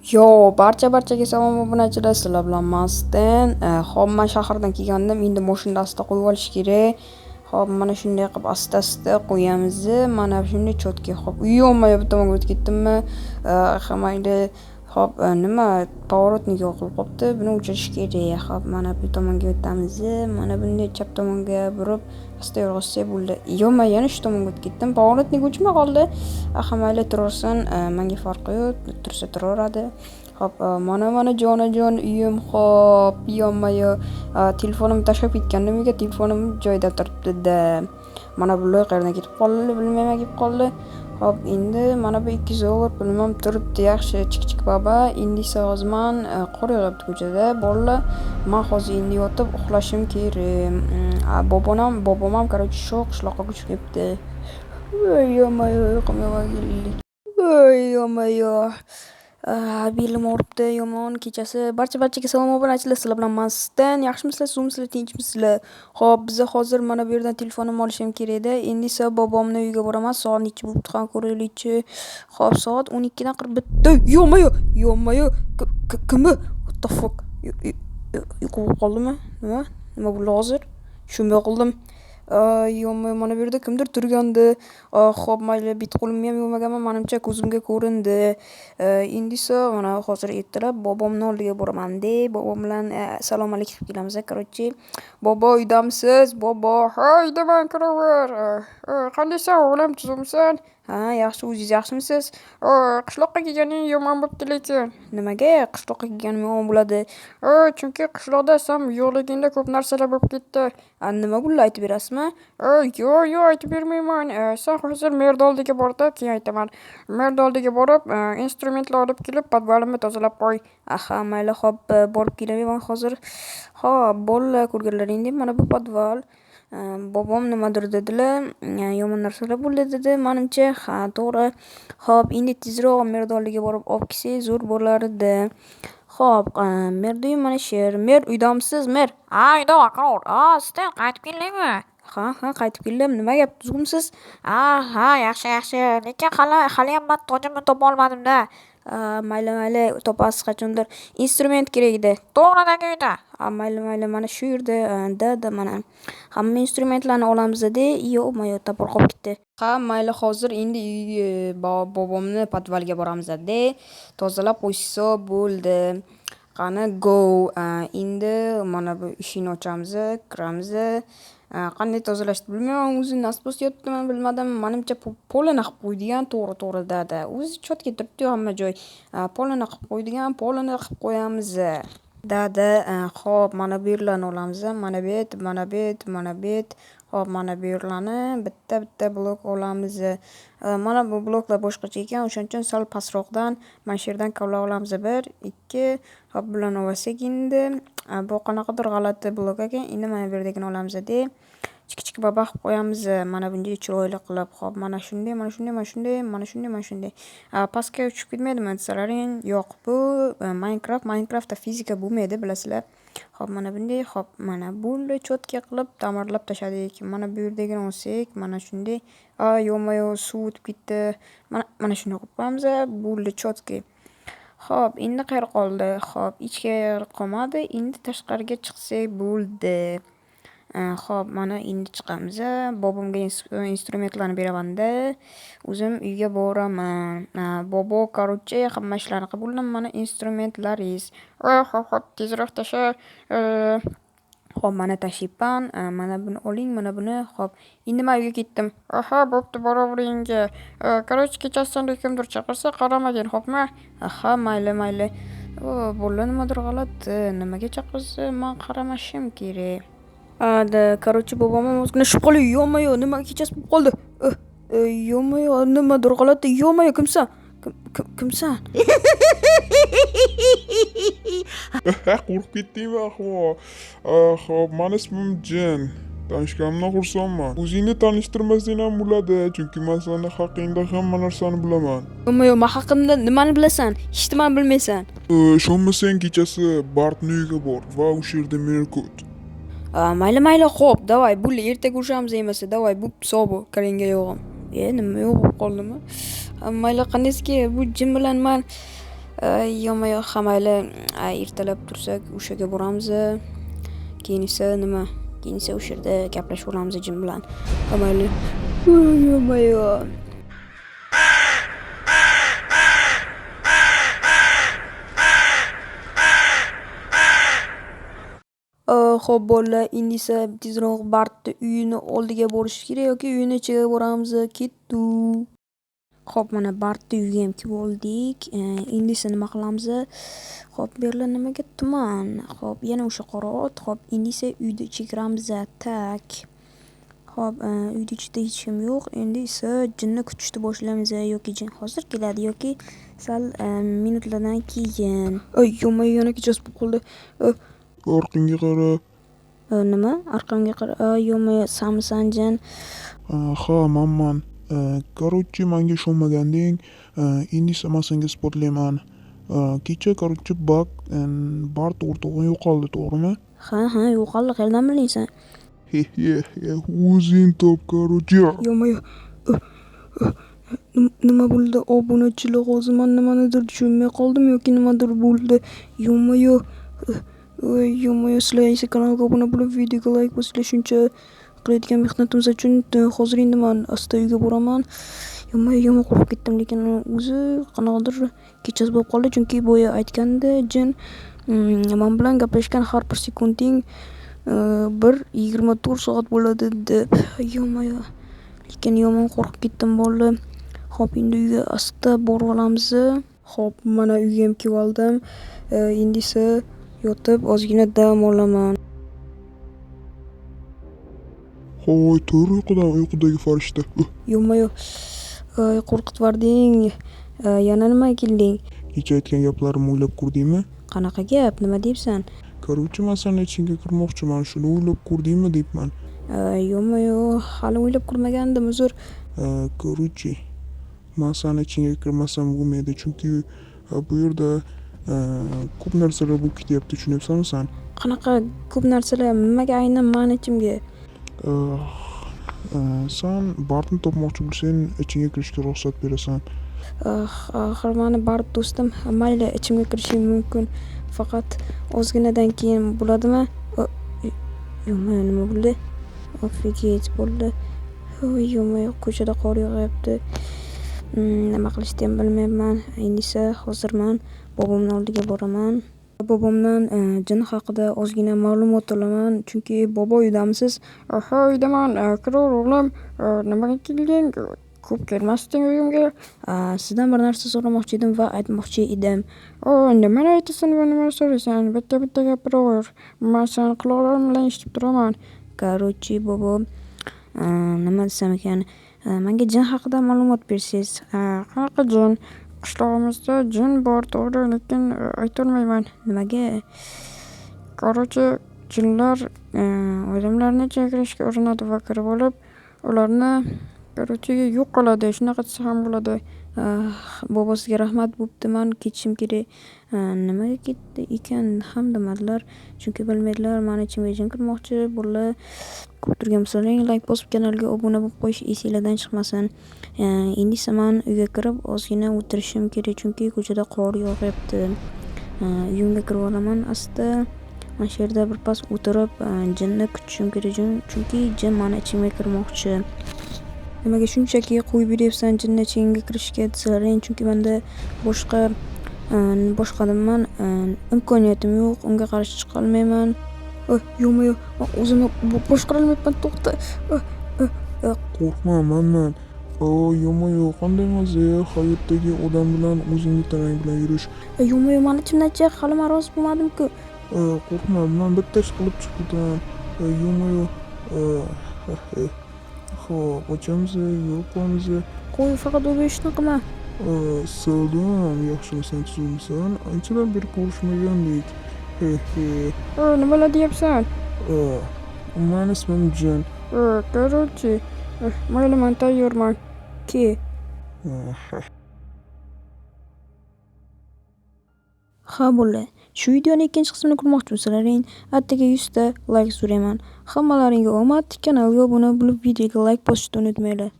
Barchaga salom obunachilar, sizlar bilan Mastin. Hop, men shahardan kelgandim. Endi mashinani asta qo'yib olish kerak. Hop, mana shunday qilib asta qo'yamiz. Mana shunday cho'tga. Hop, uyolmay bu tomonga o'tib ketdimmi? Mayli. Hop, nima поворотник qilib qopti. Buni o'chirish kerak. Hop, mana bu tomonga o'tamiz. Mana bunday chap tomonga burib asta yurg'izsak bo'ldi. Uyolmay yana shu tomonga o'tib ketdim. Поворотник o'chmay qoldi. Mayli turaversin. Menga farqi yo'q. Tursa turaveradi. Hop, mana jonajon uyim. Hop, uyolmay telefonimni tashlab ketgandim. Uyga telefonim joyida turibdi-da. Mana bu qayerdan ketib qoldi, bilmayman ketib qoldi. Hop, endi mana bu 200 dollar pulim turibdi. Yaxshi, chik baba. Endi hozirman qor yog'yapti ko'chada. Bolalar, men hozir endi yotib uxlashim kerak. Bobom ham короче shu qishloqqa ko'chib ketdi. Uyolmay qilmayman. Uyolmay. Belim og'ribdi, yomon kechasi. Barchaga salom obunachilar, sizlar bilan Mastin. Yaxshimisizlar, suvmisizlar, tinchmisizlar? Hop, biz hozir mana bu yerdan telefonimni olishim kerak-da. Endi esa bobomning uyiga boraman. Soat necha bo'libdi ham ko'raylikchi. Hop, soat 12 dan 41. Yo'qmi? Kimmi? What the fuck? Yo'qolib qoldimi? Nima bo'ldi hozir? Shunday qildim. Yo'qmi, mana bu yerda kimdir turgandi. Hop, mayli, bitta qo'limni ham yuvmaganman, menimcha ko'zimga ko'rindi. Endi esa mana hozir ertalab bobomning oldiga boraman-da. Bobom bilan salom alaykum qilib kelamiz. Короче, bobo uydamisiz? Bobo, ha, uydaman, kiraver. Qandaysan, o'g'lim, tuzukmisan? Ha, yaxshi, o'zingiz yaxshimisiz? Qishloqqa kelganing yomon bo'libdi lekin. Nimaga qishloqqa kelganim yomon bo'ladi? Chunki qishloqda sen yo'qligingda ko'p narsalar bo'lib ketdi. Nima bo'ldi, aytib berasizmi? Yo'q, aytib bermayman. Sen hozir merni oldiga bor-da, keyin aytaman. Merni oldiga borib, instrumentlar olib kelib, podvalimni tozalab qo'y. Aha, mayli, hop, borib kelaman hozir. Hop, bolalar ko'rganlaringdek, mana bu podval. Bobom nimadir dedilar, yomon narsalar bo'ldi dedi, menimcha. Ha, to'g'ri. Hop, endi tezroq merni oldiga borib olib kelsak zo'r bo'lardi. Hop, merni mana shu yer. Mer, uydamisiz, mer? Ha, uydaman, qirov. Sizdan qaytib keldingmi? Ha, qaytib keldim. Nima gap, tuzukmisiz? Ha, yaxshi. Lekin haliyam men tojimni topa olmadim-da. Mayli, topasiz qachondir. Instrument kerak edi. To'g'ridagi uyda. Mayli, mana shu yerda, da mana. Hamma instrumentlarni olamiz-da. Yo'qmi, topib qolib ketdi. Ha, mayli, hozir endi bobomni podvalga boramiz-da. Tozalab qo'ysa bo'ldi. Qani, go. Endi mana bu eshikni ochamiz, kiramiz. Qanday tozalashni bilmayman, o'zi nasibos yotibman, bilmadim. Menimcha polini qilib qo'ydigan, to'g'ri da. O'zi chotga turibdi hamma joy. Polini qilib qo'ydigan, polini qilib qo'yamiz. Da. Hop, mana bu yerlarni olamiz. Mana bu et. Hop, mana bu yerlarni bitta blok olamiz. Mana bu bloklar boshqacha ekan, o'shaning uchun sal pastroqdan mana shu yerdan kavlab olamiz. 1, 2. Hop, bularni olsak endi. Bu qanaqadir g'alati blok ekan. Endi mana bu yerdagini olamiz-da. Chik baba qilib qo'yamiz. Mana bunday chiroyli qilib. Hop, mana shunday. Pastga tushib ketmaydimi desalaring? Yo'q, bu Minecraftda fizika bo'lmaydi, bilasizlar. Hop, mana bunday. Hop, mana bo'ldi, cho'tka qilib ta'mirlab tashladik. Mana bu yerdagini olsak, mana shunday. Yo'qmi, suv o'tib ketdi. Mana shunday qilib qo'yamiz. Bo'ldi, cho'tka. Hop, endi qayerga qoldi? Hop, ichkariga qolmadi. Endi tashqariga chiqsak bo'ldi. Hop, mana endi chiqamiz. Bobomga instrumentlarni beraman-da. O'zim uyga boraman. Bobo, короче, hamma ishlarni qilib mana instrumentlaringiz. Hop, tezroq tasha. Hop, mana tashiyman. Mana buni oling, mana buni. Hop, endi men uyga ketdim. Aha, bo'pti, boravering. Короче, kechasi kimdir chaqirsa qaramagin, xo'pmi? Aha, mayli. Bo'ldi, nimadir g'alati. Nimaga chaqirsa, men qaramashim kerak. Короче, bobom ham o'zini tushib qoldi. Yo'qmi, nima kechasi bo'lib qoldi? Yo'qmi, nimadir g'alati. Yo'qmi, kimsan? Qo'rqib ketdingmi, ahmoq? Xo'p, meni ismim Jin. Tanishganimdan xursandman. O'zingni tanishtirmasang ham bo'ladi, chunki men seni haqingda hamma narsani bilaman. Yo'q, men haqimda nimani bilasan? Hech nimani bilmaysan. Ishonmasang kechasi Bartning uyiga bor va o'sha yerda meni kut. Mayli, xo'p, davay, bo'ldi, ertaga ko'rishamiz emas, davay, bu so'bu, karinga yo'g'im. Nima yo'q bo'lib qoldimi? Mayli, qandayski, bu Jin bilan men Yo'q, ha mayli, ertalab tursak o'shaga boramiz. Keyin esa nima? Keyin esa o'sha yerda gaplashib olamiz jin bilan. Ha mayli. Yo'q. Xo'p bolalar, endi esa tezroq Bartni uyini oldiga borish kerak yoki uyini ichiga boramiz. Ketdik. Xo'p, mana Bartni uyiga ham kelib oldik. Endi esa nima qilamiz? Xo'p, bu yerlar nimaga tuman? Xo'p, yana o'sha qora ot. Xo'p, endi esa uyni ichiga kiramiz. Tak. Xo'p, uyni ichida hech kim yo'q. Endi esa jinni kutishni boshlaymiz. Yoki jin hozir keladi yoki sal minutlardan keyin. Yo'q, yana kechasi bo'lib qoldi. Orqangga qara. Nima? Orqamga qara. Yo'q, sanmisan jin? Ha, manman. Короче, menga ishonmaganding. Endi esa men senga isbotlayman. Kecha короче Bart o'rtog'ing yo'qoldi, to'g'rimi? Ha, yo'qoldi. Qayerdan bilding? O'zing top, короче. Yo'q. Nima bo'ldi? Obunachilar hozir men nimanidir tushunmay qoldim yoki nimadir bo'ldi. Yo'q. Sizlar esa kanalga obuna bo'lib, videoga like bosinglar. Shuncha qilayotgan mehnatimiz uchun hozir endi men asta uyga boraman. Yo'q, qo'rqib ketdim, lekin o'zi qanaqadir kechasi bo'lib qoldi, chunki boya aytganda jin men bilan gaplashgan har bir sekunding 24 soat bo'ladi deb. Yo'q. Lekin yomon qo'rqib ketdim bolalar. Xo'p, endi uyga asta borib olamiz. Xo'p, mana uyga ham kelib oldim. Endi esa yotib ozgina dam olaman. Hoy, tur uyqudagi farishta. Yo'q. Qo'rqitibording. Yana nima kelding? Kecha aytgan gaplarimni o'ylab ko'rdingmi? Qanaqa gap? Nima deyapsan? Короче, men seni ichingga kirmoqchiman. Shuni o'ylab ko'rdingmi deyapman. Yo'q. Hali o'ylab ko'rmagandim, uzr. Короче, men seni ichingga kirmasam bo'lmaydi, chunki bu yerda ko'p narsalar bo'lib ketyapti, tushunyapsanmi sen? Qanaqa ko'p narsalar? Nimaga aynan meni ichimga? Sen Bartni topmoqchi bo'lsang, ichingga kirishga ruxsat berasan. Axir meni Bart do'stim. Mayli, ichimga kirishim mumkin. Faqat ozginadan keyin bo'ladimi? Yo'q, nima bo'ldi? Ofigit bo'ldi. Yo'q, ko'chada qor yog'yapti. Nima qilishni ham bilmayapman. Endi esa hozir men bobomning oldiga boraman. Bobomdan jin haqida ozgina ma'lumot olaman, chunki bobo uydamisiz? Ha, uydaman. Kirur o'g'lim. Nimaga kelding? Ko'p kelmasding uyimga. Sizdan bir narsa so'ramoqchi edim va aytmoqchi edim. Nimani aytasan va nima so'raysan? Bitta gapiraver. Men seni quloqlarim bilan eshitib turaman. Короче, bobo, nima desam ekan? Menga jin haqida ma'lumot bersangiz. Qanaqa jin? Qishlog'imizda jin bor, to'g'ri, lekin aytolmayman. Nimaga? Короче, jinlar odamlarni ichiga kirishga urinadi va kirib olib, ularni yo'q qiladi. Shunaqa desa ham bo'ladi. Bobo, sizga rahmat, bo'pti, men ketishim kerak. Nimaga ketdi ekan ham demadilar, chunki bilmaydilar meni ichimga jin kirmoqchi. Bolalar, ko'p turgan bo'lsalaring, like bosib kanalga obuna bo'lib qo'yish esinglardan chiqmasin. Endi esa men uyga kirib ozgina o'tirishim kerak, chunki ko'chada qor yog'yapti. Uyimga kirib olaman asta. Men shu yerda birpas o'tirib jinni kutishim kerak, chunki jin meni ichimga kirmoqchi. Nimaga shunchaki qo'yib beryapsan jinni ichingga kirishga desalaring, chunki menda boshqa nimaman, imkoniyatim yo'q, unga qarshi chiqa olmayman. Yo'q, men o'zimni boshqara olmayapman, to'xta. Qo'rqma, manman. Yo'q, qanday maza, hayotdagi odam bilan o'zingni tanang bilan yurish. Yo'q, men ichimdan hali men rozi bo'lmadim-ku. Qo'rqma, men bitta ish qilib chiqdim. Yo'q. Xo'p, ochamiz, yo'qamiz. Qo'y, faqat o'zi ishni qilma. Salom, yaxshimisan, tuzukmisan? Anchadan beri ko'rishmagandik. Nimalar deyapsan? Meni ismim Jin. Короче, mayli, men tayyorman. Ke. Ha bo'ldi. Shu videoning ikkinchi qismini ko'rmoqchi bo'lsalaring, attiga 100 ta like so'rayman. Hammalaringga omad, kanalga obuna bo'lib, videoga like bosishni unutmanglar.